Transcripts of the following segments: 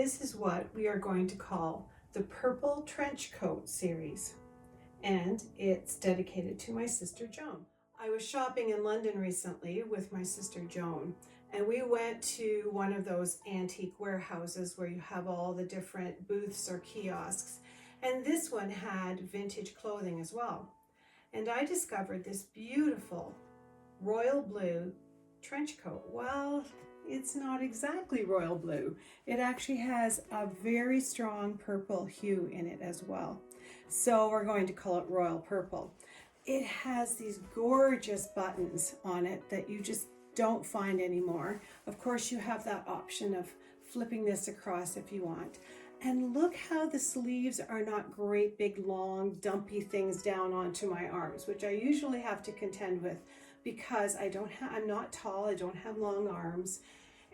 this is what we are going to call the Purple Trench Coat series, and it's dedicated to my sister Joan. I was shopping in London recently with my sister Joan, and we went to one of those antique warehouses where you have all the different booths or kiosks, and this one had vintage clothing as well. And I discovered this beautiful royal blue trench coat. Well, it's not exactly royal blue. It actually has a very strong purple hue in it as well. So we're going to call it royal purple. It has these gorgeous buttons on it that you just don't find anymore. Of course, you have that option of flipping this across if you want. And look how the sleeves are not great big long dumpy things down onto my arms, which I usually have to contend with because I'm not tall, I don't have long arms.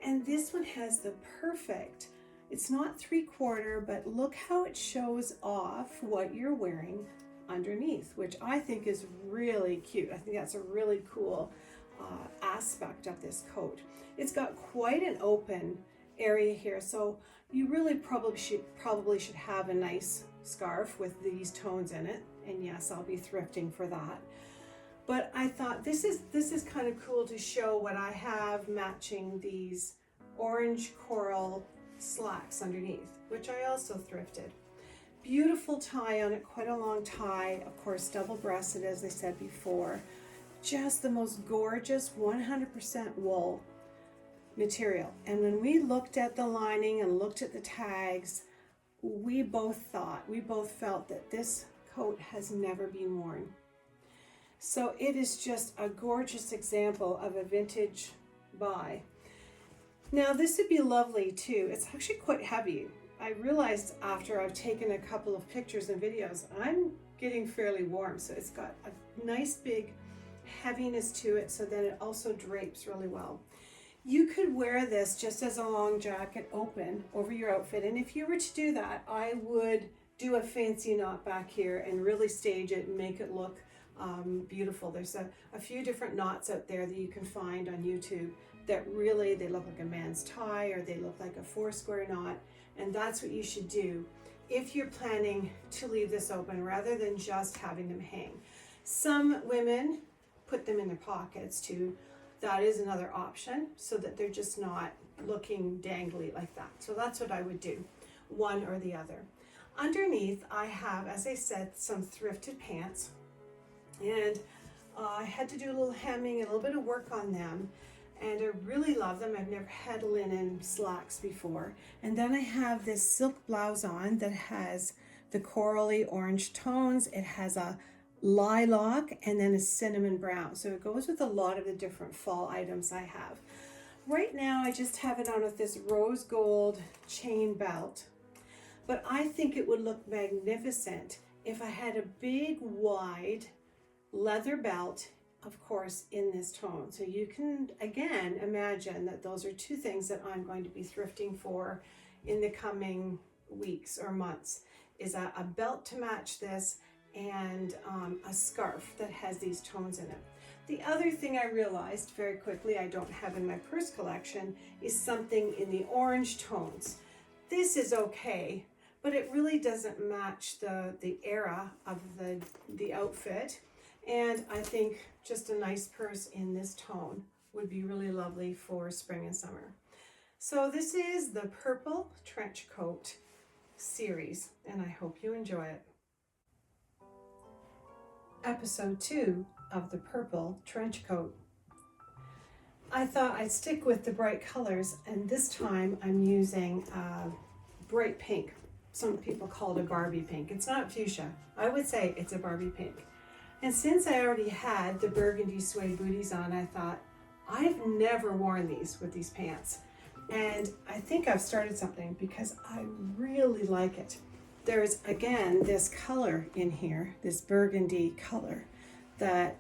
And this one has the perfect, it's not 3/4, but look how it shows off what you're wearing underneath, which I think is really cute. I think that's a really cool aspect of this coat. It's got quite an open area here, so you really probably should have a nice scarf with these tones in it. And yes, I'll be thrifting for that. But I thought this is kind of cool to show what I have matching these orange coral slacks underneath, which I also thrifted. Beautiful tie on it, quite a long tie, of course double-breasted as I said before. Just the most gorgeous 100% wool material. And when we looked at the lining and looked at the tags, we both felt that this coat has never been worn. So it is just a gorgeous example of a vintage buy. Now this would be lovely too. It's actually quite heavy. I realized after I've taken a couple of pictures and videos, I'm getting fairly warm. So it's got a nice big heaviness to it, so then it also drapes really well. You could wear this just as a long jacket open over your outfit. And if you were to do that, I would do a fancy knot back here and really stage it and make it look beautiful. There's a few different knots out there that you can find on YouTube that really, they look like a man's tie or they look like a 4-square knot. And that's what you should do if you're planning to leave this open rather than just having them hang. Some women put them in their pockets too. That is another option so that they're just not looking dangly like that. So that's what I would do, one or the other. Underneath I have, as I said, some thrifted pants, and I had to do a little hemming and a little bit of work on them, and I really love them. I've never had linen slacks before. And then I have this silk blouse on that has the corally orange tones. It has a lilac and then a cinnamon brown. So it goes with a lot of the different fall items I have. Right now I just have it on with this rose gold chain belt, but I think it would look magnificent if I had a big wide leather belt, of course, in this tone. So you can again imagine that those are two things that I'm going to be thrifting for in the coming weeks or months, is a belt to match this and a scarf that has these tones in it. The other thing I realized very quickly I don't have in my purse collection is something in the orange tones. This is okay, but it really doesn't match the era of the outfit. And I think just a nice purse in this tone would be really lovely for spring and summer. So this is the Purple Trench Coat series, and I hope you enjoy it. Episode 2 of the Purple Trench Coat. I thought I'd stick with the bright colors, and this time I'm using bright pink. Some people call it a Barbie pink. It's not fuchsia. I would say it's a Barbie pink. And since I already had the burgundy suede booties on, I thought, I've never worn these with these pants. And I think I've started something because I really like it. There's, again, this color in here, this burgundy color that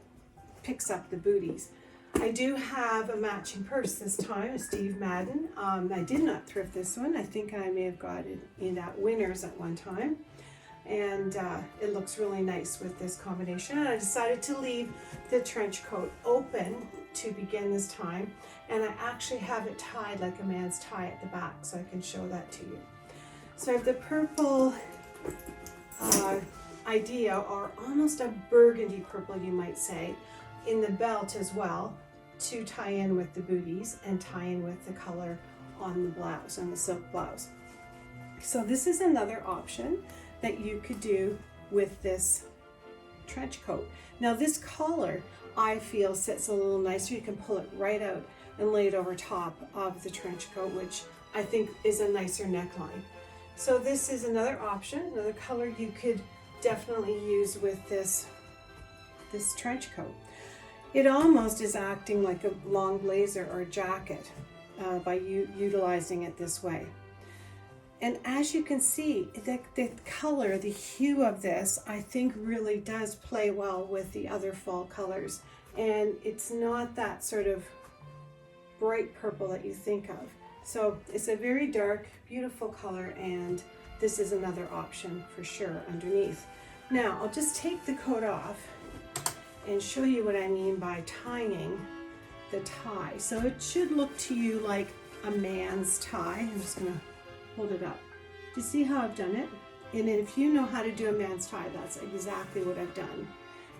picks up the booties. I do have a matching purse this time, a Steve Madden. I did not thrift this one. I think I may have got it in at Winners at one time. And it looks really nice with this combination. And I decided to leave the trench coat open to begin this time. And I actually have it tied like a man's tie at the back, so I can show that to you. So I have the purple idea, or almost a burgundy purple you might say, in the belt as well, to tie in with the booties and tie in with the color on the blouse, on the silk blouse. So this is another option that you could do with this trench coat. Now this collar, I feel, sits a little nicer. You can pull it right out and lay it over top of the trench coat, which I think is a nicer neckline. So this is another option, another color you could definitely use with this trench coat. It almost is acting like a long blazer or a jacket by utilizing it this way. And as you can see, the color, the hue of this, I think really does play well with the other fall colors. And it's not that sort of bright purple that you think of. So it's a very dark, beautiful color, and this is another option for sure underneath. Now, I'll just take the coat off and show you what I mean by tying the tie. So it should look to you like a man's tie. I'm just gonna hold it up. Do you see how I've done it? And if you know how to do a man's tie, that's exactly what I've done.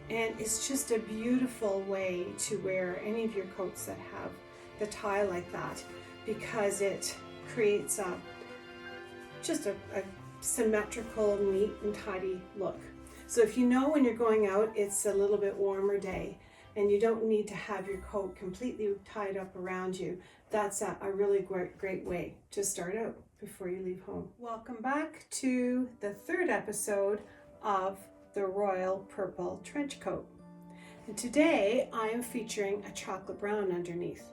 And it's just a beautiful way to wear any of your coats that have the tie like that, because it creates just a symmetrical, neat and tidy look. So if you know when you're going out, it's a little bit warmer day and you don't need to have your coat completely tied up around you, that's a really great way to start out before you leave home. Welcome back to the third episode of the Royal Purple Trench Coat. And today I am featuring a chocolate brown underneath.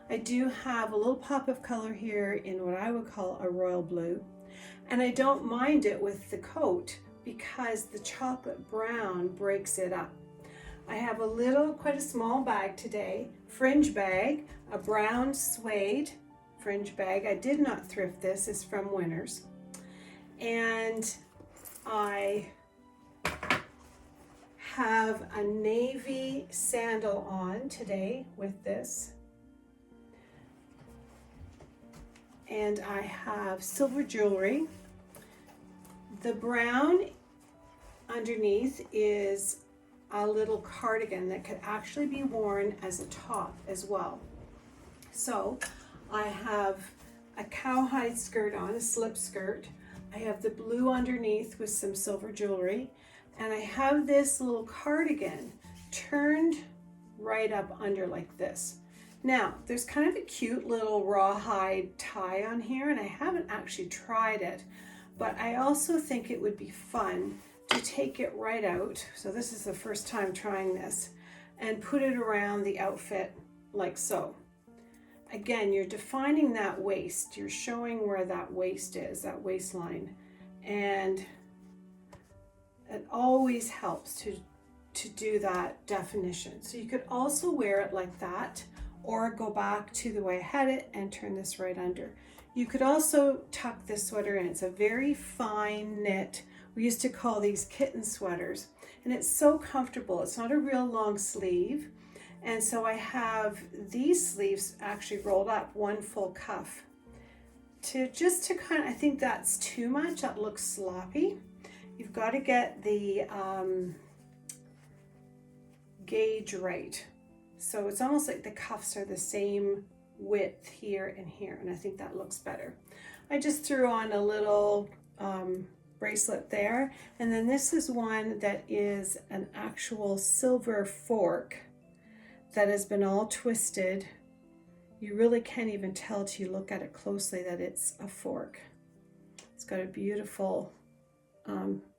I do have a little pop of color here in what I would call a royal blue, and I don't mind it with the coat because the chocolate brown breaks it up. I have quite a small bag today, fringe bag, a brown suede fringe bag. I did not thrift this, it's from Winners. And I have a navy sandal on today with this. And I have silver jewelry. The brown underneath is a little cardigan that could actually be worn as a top as well. So I have a cowhide skirt on, a slip skirt. I have the blue underneath with some silver jewelry. And I have this little cardigan turned right up under like this. Now, there's kind of a cute little rawhide tie on here, and I haven't actually tried it, but I also think it would be fun to take it right out. So this is the first time trying this, and put it around the outfit like so. Again, you're defining that waist. You're showing where that waist is, that waistline. And it always helps to do that definition. So you could also wear it like that, or go back to the way I had it and turn this right under. You could also tuck this sweater in. It's a very fine knit. We used to call these kitten sweaters, and it's so comfortable. It's not a real long sleeve. And so I have these sleeves actually rolled up, one full cuff. I think that's too much, that looks sloppy. You've got to get the gauge right. So it's almost like the cuffs are the same width here and here, and I think that looks better. I just threw on a little bracelet there, and then this is one that is an actual silver fork that has been all twisted. You really can't even tell till you look at it closely that it's a fork. It's got a beautiful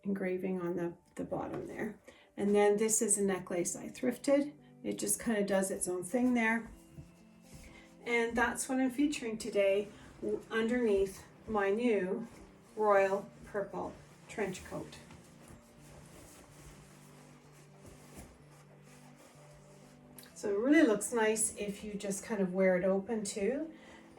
engraving on the bottom there. And then this is a necklace I thrifted. It just kind of does its own thing there. And that's what I'm featuring today underneath my new Royal Purple Trench Coat. So it really looks nice if you just kind of wear it open too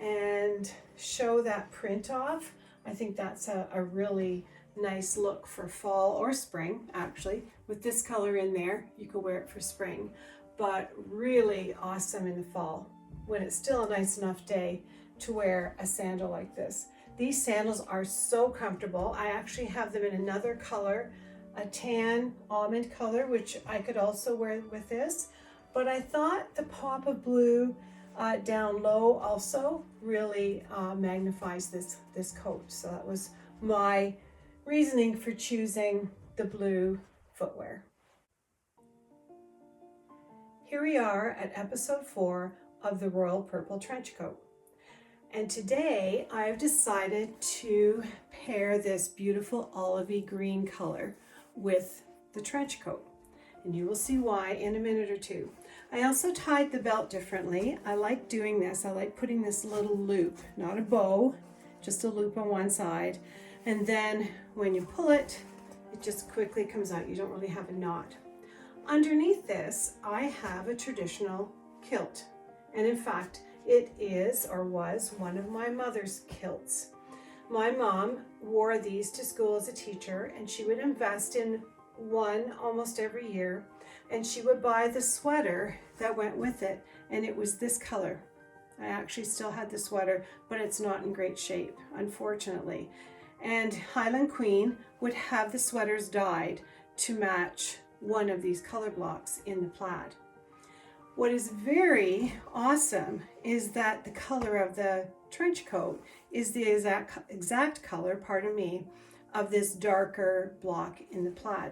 and show that print off. I think that's a really nice look for fall or spring, actually. With this color in there, you could wear it for spring, but really awesome in the fall when it's still a nice enough day to wear a sandal like this. These sandals are so comfortable. I actually have them in another color, a tan almond color, which I could also wear with this. But I thought the pop of blue down low also really magnifies this coat. So that was my reasoning for choosing the blue footwear. Here we are at episode 4 of the Royal Purple Trench Coat. And today I've decided to pair this beautiful olivey green color with the trench coat. And you will see why in a minute or two. I also tied the belt differently. I like doing this. I like putting this little loop, not a bow, just a loop on one side. And then when you pull it, it just quickly comes out. You don't really have a knot. Underneath this, I have a traditional kilt. And in fact, it is or was one of my mother's kilts. My mom wore these to school as a teacher, and she would invest in one almost every year, and she would buy the sweater that went with it, and it was this color. I actually still had the sweater, but it's not in great shape, unfortunately. And Highland Queen would have the sweaters dyed to match one of these color blocks in the plaid. What is very awesome is that the color of the trench coat is the exact color, of this darker block in the plaid.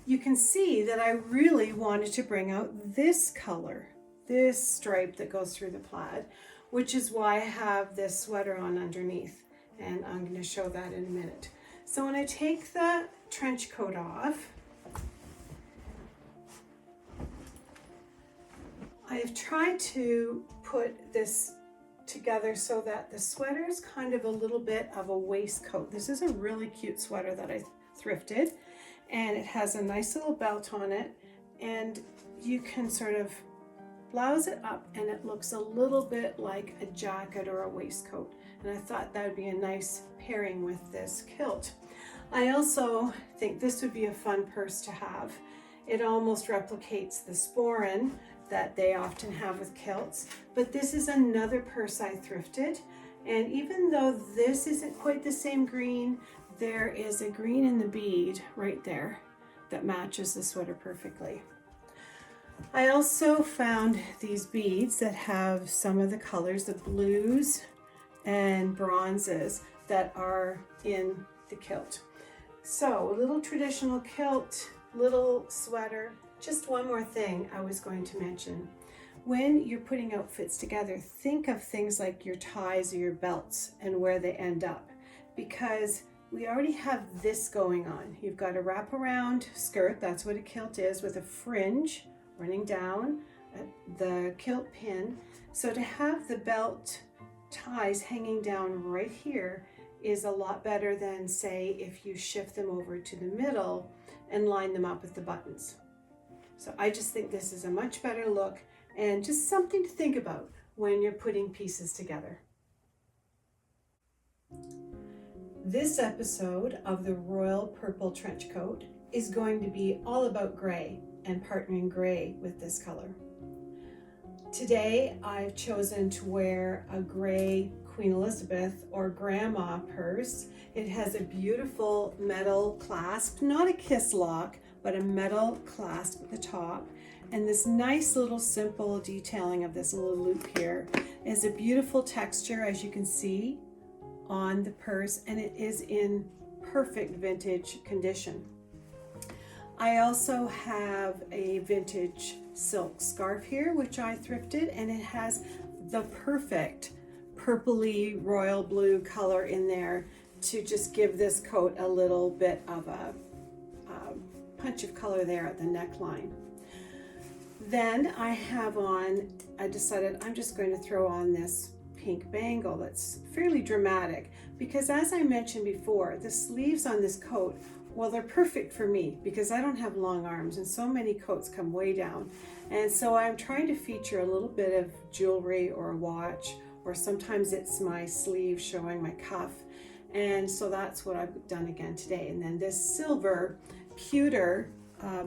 You can see that I really wanted to bring out this color, this stripe that goes through the plaid, which is why I have this sweater on underneath, and I'm going to show that in a minute. So when I take the trench coat off, I've tried to put this together so that the sweater is kind of a little bit of a waistcoat. This is a really cute sweater that I thrifted, and it has a nice little belt on it, and you can sort of blouse it up and it looks a little bit like a jacket or a waistcoat. And I thought that would be a nice pairing with this kilt. I also think this would be a fun purse to have. It almost replicates the sporran that they often have with kilts, but this is another purse I thrifted, and even though this isn't quite the same green, there is a green in the bead right there that matches the sweater perfectly. I also found these beads that have some of the colors, the blues and bronzes that are in the kilt. So a little traditional kilt, little sweater. Just one more thing I was going to mention. When you're putting outfits together, think of things like your ties or your belts and where they end up, because we already have this going on. You've got a wraparound skirt, that's what a kilt is, with a fringe running down the kilt pin. So to have the belt ties hanging down right here is a lot better than, say, if you shift them over to the middle and line them up with the buttons. So I just think this is a much better look and just something to think about when you're putting pieces together. This episode of the Royal Purple Trench Coat is going to be all about gray and partnering gray with this color. Today I've chosen to wear a gray Queen Elizabeth or grandma purse. It has a beautiful metal clasp, not a kiss lock, but a metal clasp at the top, and this nice little simple detailing of this little loop here is a beautiful texture, as you can see on the purse, and it is in perfect vintage condition. I also have a vintage silk scarf here, which I thrifted, and it has the perfect purpley royal blue color in there to just give this coat a little bit of a punch of color there at the neckline. Then I decided I'm just going to throw on this pink bangle that's fairly dramatic, because as I mentioned before, the sleeves on this coat, well, they're perfect for me because I don't have long arms and so many coats come way down. And so I'm trying to feature a little bit of jewelry or a watch, or sometimes it's my sleeve showing my cuff. And so that's what I've done again today. And then this silver pewter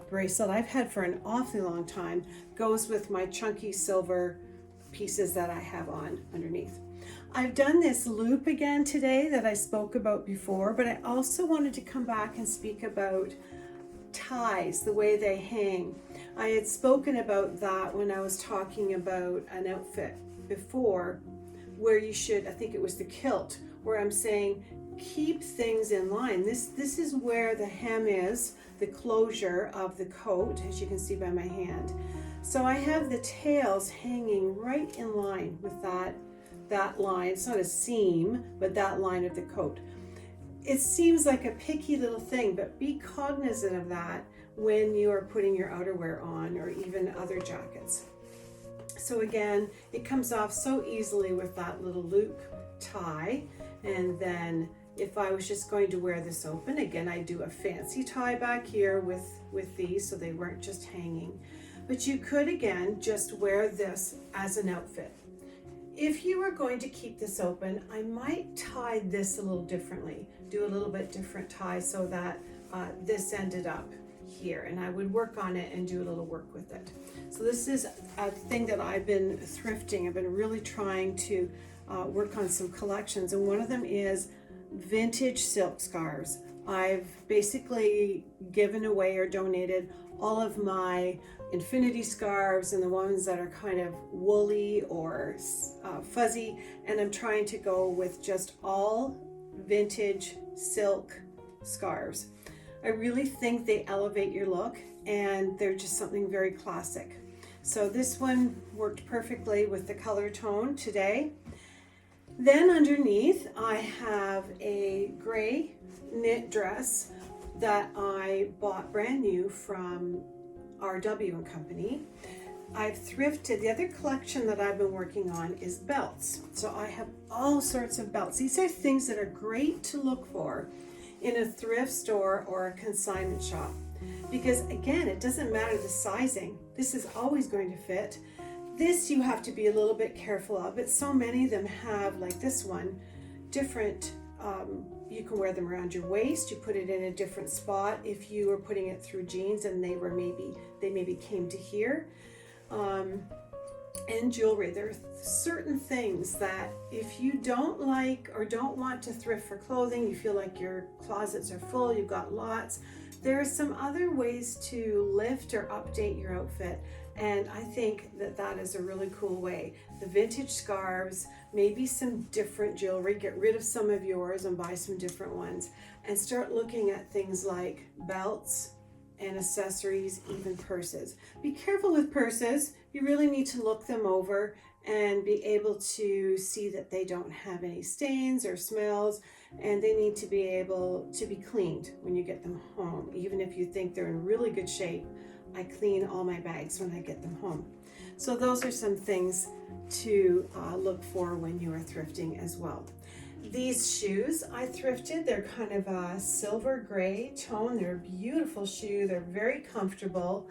bracelet I've had for an awfully long time goes with my chunky silver pieces that I have on underneath. I've done this loop again today that I spoke about before, but I also wanted to come back and speak about ties, the way they hang. I had spoken about that when I was talking about an outfit before, where you should, I think it was the kilt, where I'm saying keep things in line. This is where the hem is, the closure of the coat, as you can see by my hand. So I have the tails hanging right in line with that line. It's not a seam, but that line of the coat. It seems like a picky little thing, but be cognizant of that when you are putting your outerwear on, or even other jackets. So again, it comes off so easily with that little loop tie. And then if I was just going to wear this open, again, I do a fancy tie back here with these so they weren't just hanging. But you could, again, just wear this as an outfit. If you were going to keep this open, I might tie this a little differently, do a little bit different tie so that this ended up here, and I would work on it and do a little work with it. So this is a thing that I've been thrifting. I've been really trying to work on some collections, and one of them is vintage silk scarves. I've basically given away or donated all of my infinity scarves and the ones that are kind of woolly or fuzzy, and I'm trying to go with just all vintage silk scarves. I really think they elevate your look, and they're just something very classic. So this one worked perfectly with the color tone today. Then underneath I have a gray knit dress that I bought brand new from RW and Company. I've thrifted. The other collection that I've been working on is belts. So I have all sorts of belts. These are things that are great to look for in a thrift store or a consignment shop, because again, it doesn't matter the sizing. This is always going to fit. This you have to be a little bit careful of, but so many of them have, like this one, different, you can wear them around your waist. You put it in a different spot if you were putting it through jeans and they maybe came to here. And jewelry. There are certain things that if you don't like or don't want to thrift for clothing, you feel like your closets are full, you've got lots, there are some other ways to lift or update your outfit. And I think that that is a really cool way. The vintage scarves, maybe some different jewelry, get rid of some of yours and buy some different ones, and start looking at things like belts and accessories, even purses. Be careful with purses. You really need to look them over and be able to see that they don't have any stains or smells, and they need to be able to be cleaned when you get them home. Even if you think they're in really good shape, I clean all my bags when I get them home. So those are some things to look for when you are thrifting as well. These shoes I thrifted. They're kind of a silver gray tone. They're a beautiful shoe. They're very comfortable.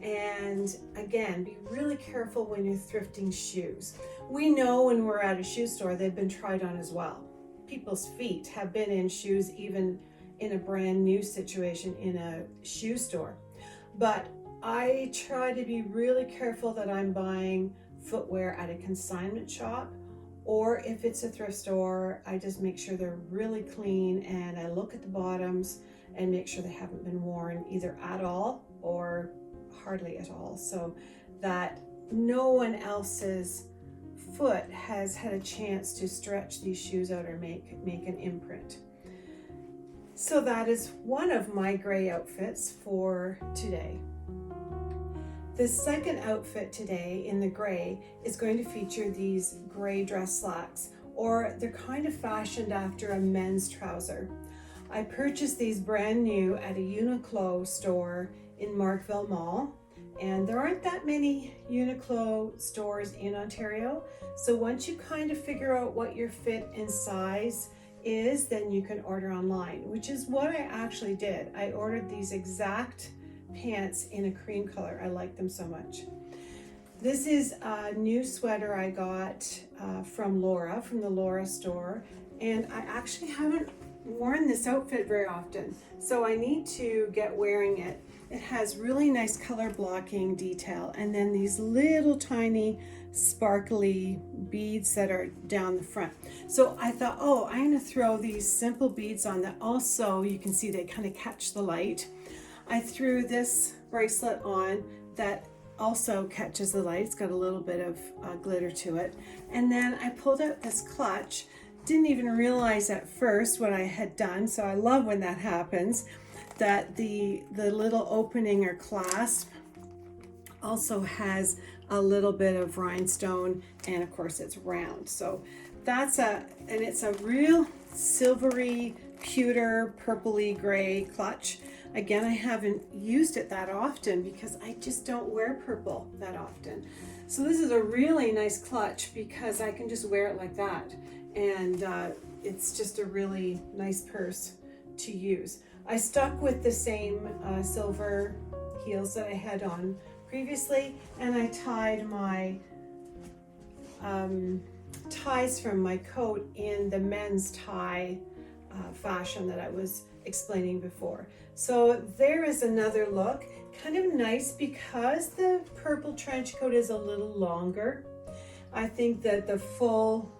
And again, be really careful when you're thrifting shoes. We know when we're at a shoe store, they've been tried on as well. People's feet have been in shoes, even in a brand new situation in a shoe store. But I try to be really careful that I'm buying footwear at a consignment shop, or if it's a thrift store, I just make sure they're really clean, and I look at the bottoms and make sure they haven't been worn either at all or hardly at all, so that no one else's foot has had a chance to stretch these shoes out or make an imprint. So that is one of my gray outfits for today. The second outfit today in the gray is going to feature these gray dress slacks, or they're kind of fashioned after a men's trouser. I purchased these brand new at a Uniqlo store in Markville Mall, and there aren't that many Uniqlo stores in Ontario. So once you kind of figure out what your fit and size is, then you can order online, which is what I actually did. I ordered these exact pants in a cream color. I like them so much. This is a new sweater I got from Laura, from the Laura store, and I actually haven't worn this outfit very often, so I need to get wearing it. it has really nice color blocking detail, and then these little tiny sparkly beads that are down the front. So I thought, oh, I'm going to throw these simple beads on that also, you can see they kind of catch the light. I threw this bracelet on that also catches the light. It's got a little bit of glitter to it. And then I pulled out this clutch. Didn't even realize at first what I had done, so I love when that happens, that the little opening or clasp also has a little bit of rhinestone, and of course it's round. So that's and it's a real silvery, pewter, purpley gray clutch. Again, I haven't used it that often because I just don't wear purple that often. So this is a really nice clutch because I can just wear it like that. And it's just a really nice purse to use. I stuck with the same silver heels that I had on previously, and I tied my ties from my coat in the men's tie fashion that I was explaining before. So there is another look, kind of nice because the purple trench coat is a little longer. I think that the full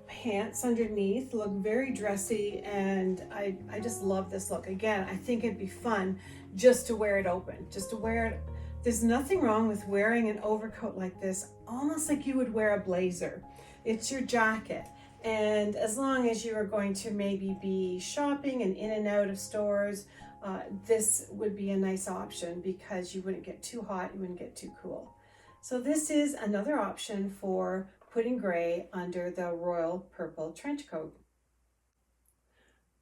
pants underneath look very dressy, and I just love this look. Again, I think it'd be fun just to wear it open, just to wear it. There's nothing wrong with wearing an overcoat like this, almost like you would wear a blazer. It's your jacket. And as long as you are going to maybe be shopping and in and out of stores, this would be a nice option because you wouldn't get too hot, you wouldn't get too cool. So this is another option for putting gray under the royal purple trench coat.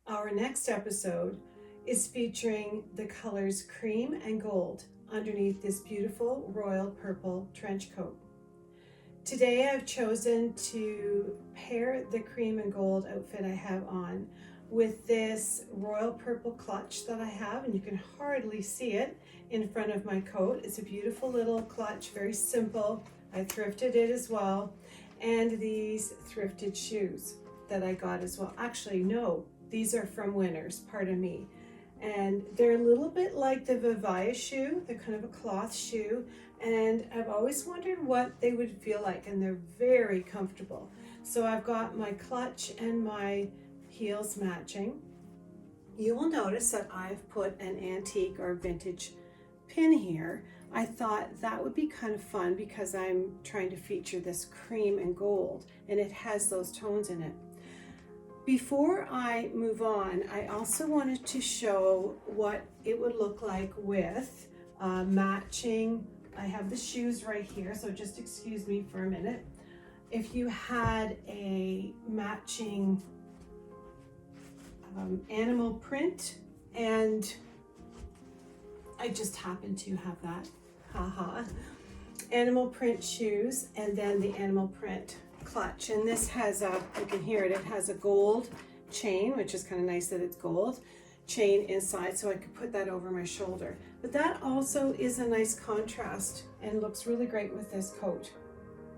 Our next episode is featuring the colors cream and gold underneath this beautiful royal purple trench coat. Today I've chosen to pair the cream and gold outfit I have on with this royal purple clutch that I have, and you can hardly see it in front of my coat. It's a beautiful little clutch, very simple. I thrifted it as well. And these thrifted shoes that I got as well. Actually, no, these are from Winners, pardon me. And they're a little bit like the Vivaya shoe. They're kind of a cloth shoe. And I've always wondered what they would feel like, and they're very comfortable. So I've got my clutch and my heels matching. You will notice that I've put an antique or vintage pin here. I thought that would be kind of fun because I'm trying to feature this cream and gold, and it has those tones in it. Before I move on, I also wanted to show what it would look like with matching. I have the shoes right here, so just excuse me for a minute. If you had a matching animal print, and I just happen to have that, haha, animal print shoes, and then the animal print clutch. And this has a, you can hear it, it has a gold chain, which is kind of nice that it's gold chain inside, so I could put that over my shoulder. But that also is a nice contrast and looks really great with this coat,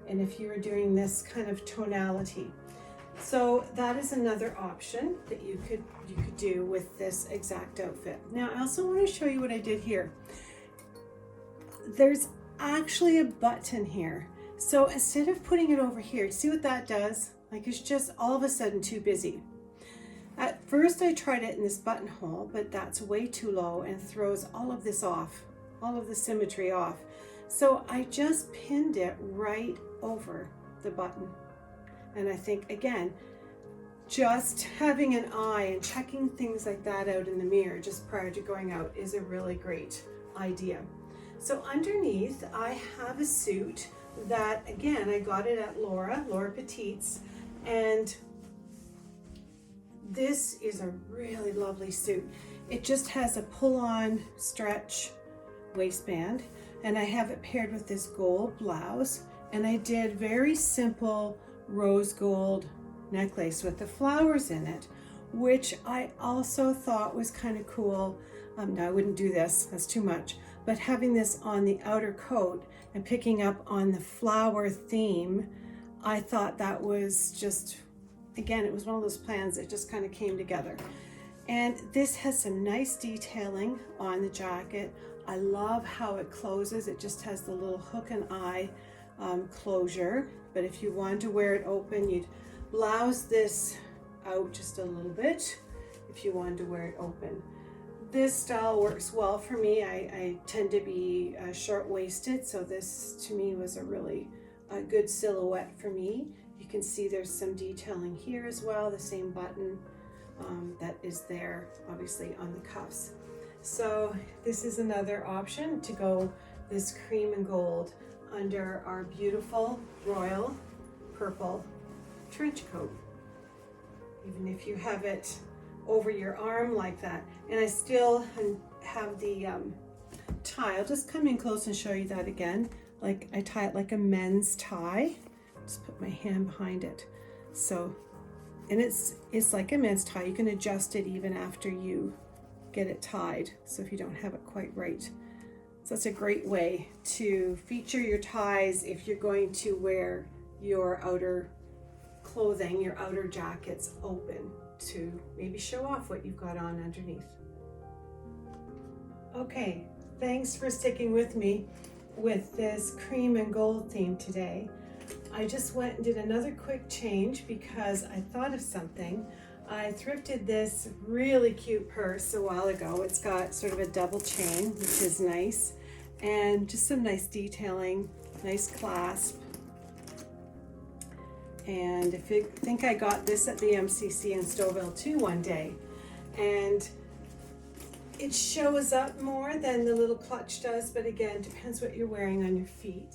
and if you were doing this kind of tonality. So that is another option that you could do with this exact outfit. Now I also want to show you what I did here. There's actually a button here. So instead of putting it over here, see what that does? Like, it's just all of a sudden too busy. At first I tried it in this buttonhole, but that's way too low and throws all of this off, all of the symmetry off. So I just pinned it right over the button. And I think, again, just having an eye and checking things like that out in the mirror just prior to going out is a really great idea. So underneath I have a suit that, again, I got it at Laura Petite's, and this is a really lovely suit. It just has a pull-on stretch waistband, and I have it paired with this gold blouse, and I did very simple rose gold necklace with the flowers in it, which I also thought was kind of cool. Now I wouldn't do this, that's too much, but having this on the outer coat and picking up on the flower theme, I thought that was just, again, it was one of those plans that just kind of came together. And this has some nice detailing on the jacket. I love how it closes. It just has the little hook and eye closure. But if you want to wear it open, you'd blouse this out just a little bit if you wanted to wear it open. This style works well for me. I tend to be short-waisted, so this to me was a really good silhouette for me. You can see there's some detailing here as well, the same button that is there obviously on the cuffs. So this is another option to go this cream and gold under our beautiful royal purple trench coat. Even if you have it over your arm like that. And I still have the tie. I'll just come in close and show you that again. Like I tie it like a men's tie. Just put my hand behind it. So, and it's like a men's tie. You can adjust it even after you get it tied. So if you don't have it quite right. So that's a great way to feature your ties if you're going to wear your outer clothing, your outer jackets open to maybe show off what you've got on underneath. Okay, thanks for sticking with me with this cream and gold theme today. I just went and did another quick change because I thought of something. I thrifted this really cute purse a while ago. It's got sort of a double chain, which is nice, and just some nice detailing, nice clasp. And if you think I got this at the MCC in Stouffville too one day, and it shows up more than the little clutch does, but again, depends what you're wearing on your feet.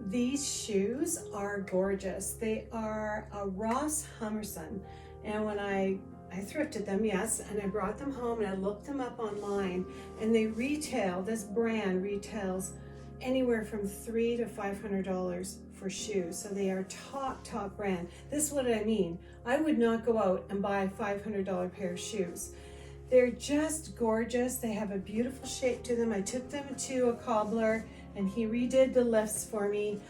These shoes are gorgeous. They are a Ross Hummerson, and when I thrifted them, yes, and I brought them home and I looked them up online, and they retail, this brand retails anywhere from $300 to $500 for shoes. So they are top brand. This is what I mean. I would not go out and buy a $500 pair of shoes. They're just gorgeous. They have a beautiful shape to them. I took them to a cobbler and he redid the lifts for me.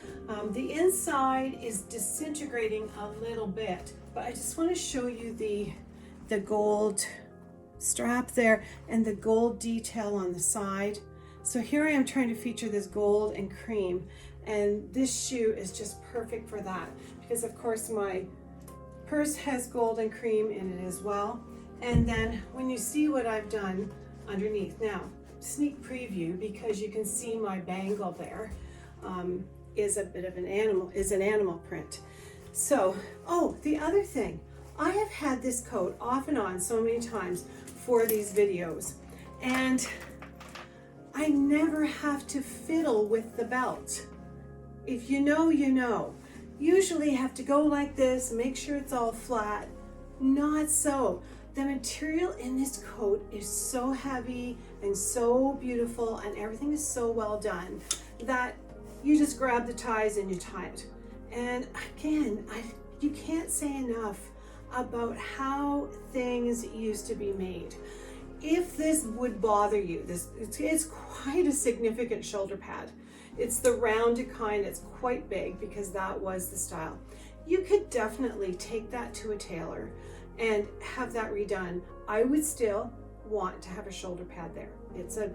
The inside is disintegrating a little bit, but I just want to show you the gold strap there and the gold detail on the side. So here I am trying to feature this gold and cream, and this shoe is just perfect for that because of course my purse has gold and cream in it as well. And then when you see what I've done underneath, now sneak preview, because you can see my bangle there is a bit of an animal print. So, oh, the other thing, I have had this coat off and on so many times for these videos, and I never have to fiddle with the belt. If you know, you know. Usually have to go like this, make sure it's all flat. Not so. The material in this coat is so heavy and so beautiful, and everything is so well done that you just grab the ties and you tie it. And again, you can't say enough about how things used to be made. If this would bother you, it's quite a significant shoulder pad. It's the rounded kind, it's quite big because that was the style. You could definitely take that to a tailor and have that redone. I would still want to have a shoulder pad there. It's an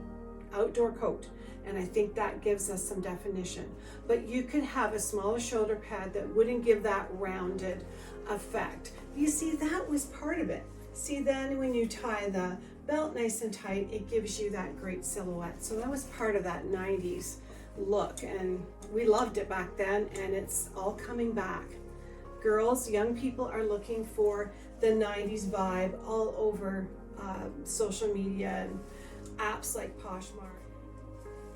outdoor coat, and I think that gives us some definition. But you could have a smaller shoulder pad that wouldn't give that rounded effect. You see, that was part of it. See, then when you tie the belt nice and tight, it gives you that great silhouette. So that was part of that 90s look, and we loved it back then, and it's all coming back. Girls, young people are looking for the 90s vibe all over social media and apps like Poshmark.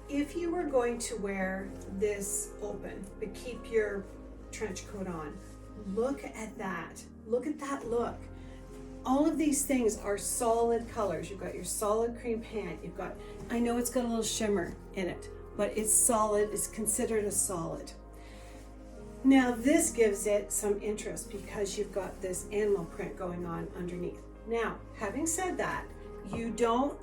If you were going to wear this open but keep your trench coat on, look at that. Look at that look. All of these things are solid colors. You've got your solid cream pant. You've got, I know it's got a little shimmer in it, but it's solid. It's considered a solid. Now this gives it some interest because you've got this animal print going on underneath. Now, having said that, you don't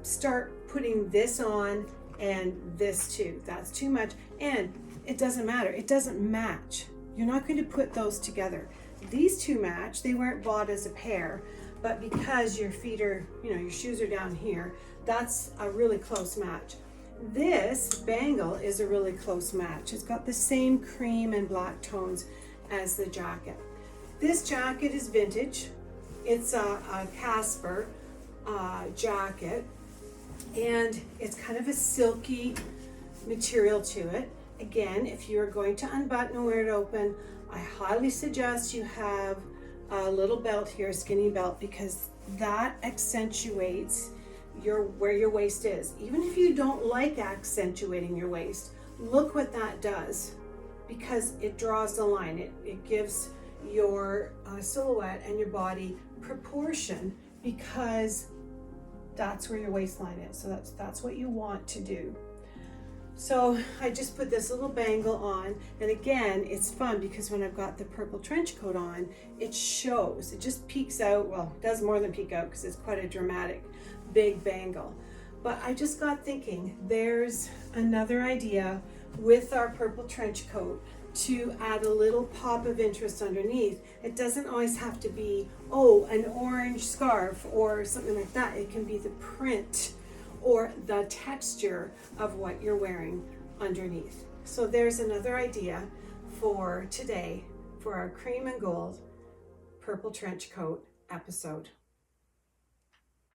start putting this on and this too. That's too much, and it doesn't matter. It doesn't match. You're not going to put those together. These two match. They weren't bought as a pair, but because your feet are, your shoes are down here, that's a really close match. This bangle is a really close match. It's got the same cream and black tones as the jacket. This jacket is vintage. It's a Casper jacket, and it's kind of a silky material to it. Again, if you are going to unbutton and wear it open, I highly suggest you have a little belt here, a skinny belt, because that accentuates where your waist is. Even if you don't like accentuating your waist, look what that does, because it draws the line. It gives your silhouette and your body proportion, because that's where your waistline is. So that's what you want to do. So I just put this little bangle on, and again, it's fun because when I've got the purple trench coat on, it shows, it just peeks out. Well, it does more than peek out because it's quite a dramatic big bangle. But I just got thinking, there's another idea with our purple trench coat to add a little pop of interest underneath. It doesn't always have to be, an orange scarf or something like that. It can be the print or the texture of what you're wearing underneath. So there's another idea for today for our cream and gold purple trench coat episode.